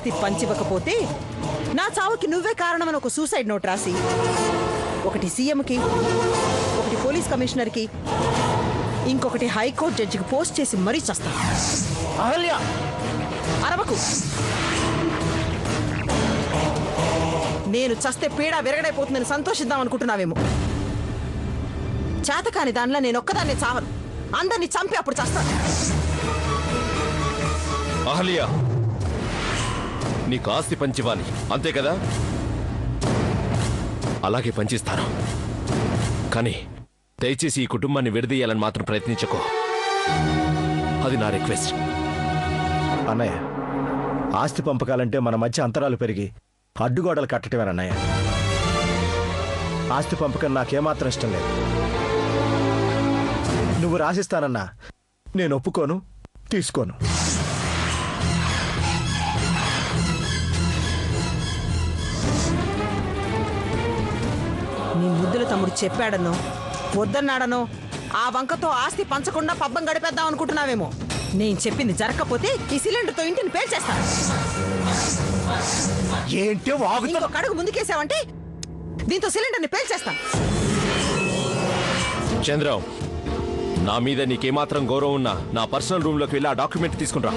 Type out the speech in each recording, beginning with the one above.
ఆస్తి పంచివ్వకపోతే నా చావుకి నువ్వే కారణమని ఒక సూసైడ్ నోట్ రాసి ఒకటి సీఎంకి, ఒకటి పోలీస్ కమిషనర్కి, ఇంకొకటి హైకోర్టు జడ్జికి పోస్ట్ చేసి మరీ చస్తా. అహల్య, అరవకు. నేను చస్తే పీడ విరగడైపోతుందని సంతోషిద్దాం అనుకుంటున్నావేమో. చేతకాని దానిలో నేను ఒక్కదాన్ని చావను, అందరినీ చంపి అప్పుడు చేస్తాను. అహల్య, నీకు ఆస్తి పంచివ్వాలి అంతే కదా? అలాగే పంచిస్తాను. కానీ దయచేసి ఈ కుటుంబాన్ని విడదీయాలని మాత్రం ప్రయత్నించకో. అది నా రిక్వెస్ట్. అన్నయ్య, ఆస్తి పంపకాలంటే మన మధ్య అంతరాలు పెరిగి అడ్డుగోడలు కట్టటమేనన్నయ్య. ఆస్తి పంపకం నాకేమాత్రం ఇష్టం లేదు. నువ్వు రాసిస్తానన్నా నేను ఒప్పుకోను, తీసుకోను. నీ ముద్దుల తమ్ముడు చెప్పాడనో వద్దన్నాడనో ఆ వంకతో ఆస్తి పంచకుండా పబ్బం గడిపేద్దాం అనుకుంటున్నావేమో. నేను చెప్పింది జరగకపోతే ఈ సిలిండర్తో ఇంటిని పేల్చేస్తాను. ఏంటి వాగుతా? ఒక అడుగు ముందుకేసావంటే దీంతో సిలిండర్ని పేల్చేస్తాను. చంద్రం, నా మీద నీకేమాత్రం గౌరవం ఉన్నా నా పర్సనల్ రూమ్లోకి వెళ్ళి ఆ డాక్యుమెంట్ తీసుకుని రా.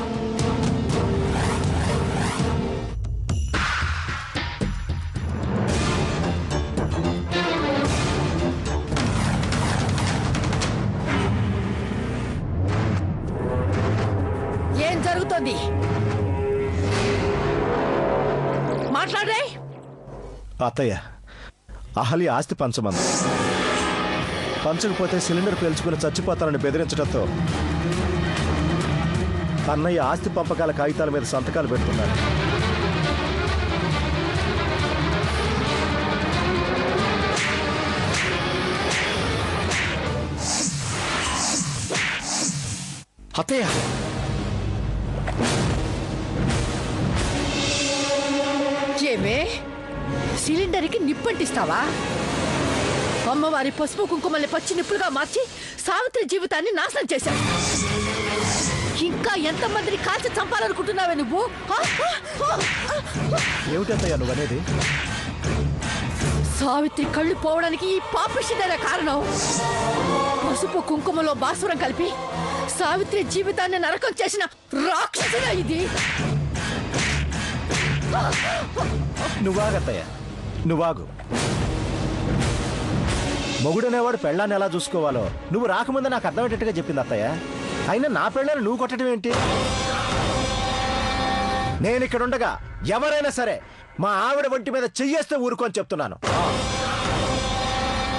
ఏం జరుగుతోంది? మాట్లాడే. అత్తయ్య, అహల్య ఆస్తి పంచమంది. పంచకపోతే సిలిండర్ పేల్చుకుని చచ్చిపోతానని బెదిరించడంతో అన్నయ్య ఆస్తి పంపకాల కాగితాల మీద సంతకాలు పెడుతున్నాడు. అత్తయ్య, ఏమే సిలిండర్కి నిప్పంటిస్తావా? అమ్మవారి పసుపు కుంకుమల్ని పచ్చి నిప్పులుగా మార్చి సావిత్రి జీవితాన్ని నాశనం చేశావు. ఇంకా ఎంతమందిని కాల్చి చంపాలనుకుంటున్నావే నువ్వు? ఏమిటత్తయ్య నువ్వనేది? సావిత్రి కళ్ళు పోవడానికి ఈ పాపిష్టిదనే కారణం. పసుపు కుంకుమలో భాస్వరం కలిపి సావిత్రి జీవితాన్ని నరకం చేసిన రాక్షసుడా ఇది. నువ్వాగత్తయ్య, నువ్వాగు. మొగుడనేవాడు పెళ్ళాన్ని ఎలా చూసుకోవాలో నువ్వు రాకముందే నాకు అర్థమయ్యేటట్టుగా చెప్పింది అత్తయ్య. అయినా నా పెళ్ళాన్ని నువ్వు కొట్టడం ఏంటి? నేను ఇక్కడ ఉండగా ఎవరైనా సరే మా ఆవిడ ఒంటి మీద చెయ్యేస్తే ఊరుకొని చెప్తున్నాను.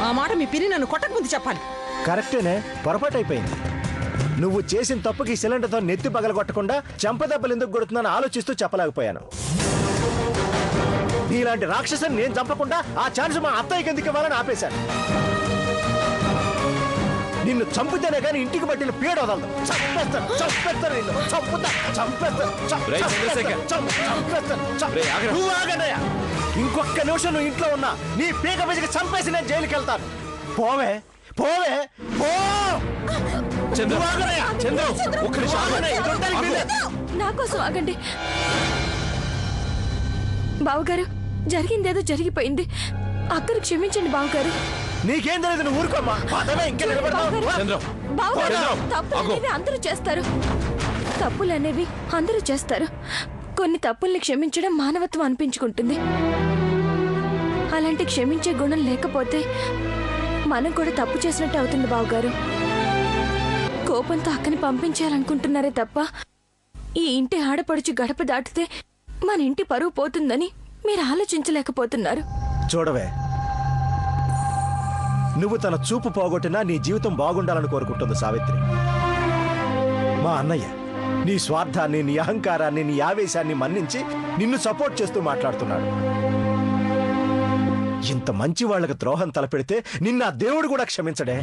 ఆ మాట మీ పిన్ని నన్ను కొట్టకముందు చెప్పాలి. కరెక్టేనే, పొరపాటు అయిపోయింది. నువ్వు చేసిన తప్పుకి సిలిండర్తో నెత్తి పగలగొట్టకుండా చెంపదెబ్బలు ఎందుకు కొడుతుందని ఆలోచిస్తూ చెప్పలేకపోయాను. నీలాంటి రాక్షసుని నేను చంపకుండా ఆ ఛాన్స్ మా అత్తయ్యకి ఎందుకు ఇవ్వాలని ఆపేశాను. నిన్ను చంపితేనే కానీ ఇంటికి పట్టిన పీడ వదలదు. చంపేస్తాను, చంపేస్తాను, నిన్ను చంపుతా, చంపేస్తాను, నువ్వు ఆగన్నయ్య. ఇంకొక నిమిషం నువ్వు ఇంట్లో ఉన్నా నీ పీక పిసికి చంపేసి నేను జైలుకి వెళ్తాను. పోవే, పోవే, పో. నా కోసం ఆగండి బావగారు. జరిగిందేదో జరిగిపోయింది. అక్కను క్షమించండి బావగారు. నీకేం తెలియదు, నువ్వు ఊరుకోమ్మా. ఇంకా తప్పులనేవి అందరూ చేస్తారు. తప్పులనేవి అందరూ చేస్తారు. కొన్ని తప్పుల్ని క్షమించడం మానవత్వం అనిపించుకుంటుంది. అలాంటి క్షమించే గుణం లేకపోతే మనం కూడా తప్పు చేసినట్టు అవుతుంది బావగారు. కోపంతో అక్కని పంపించాలనుకుంటున్నారే తప్ప ఈ ఇంటి ఆడపడుచు గడప దాటితే మన ఇంటి పరువు పోతుందని మీరు ఆలోచించలేకపోతున్నారు. చూడవే, నువ్వు తన చూపు పోగొట్టినా నీ జీవితం బాగుండాలని కోరుకుంటుంది సావిత్రి. మా అన్నయ్య నీ స్వార్థాన్ని, నీ అహంకారాన్ని, నీ ఆవేశాన్ని మన్నించి నిన్ను సపోర్ట్ చేస్తూ మాట్లాడుతున్నాడు. ఇంత మంచి వాళ్లకు ద్రోహం తలపెడితే నిన్న దేవుడు కూడా క్షమించడే.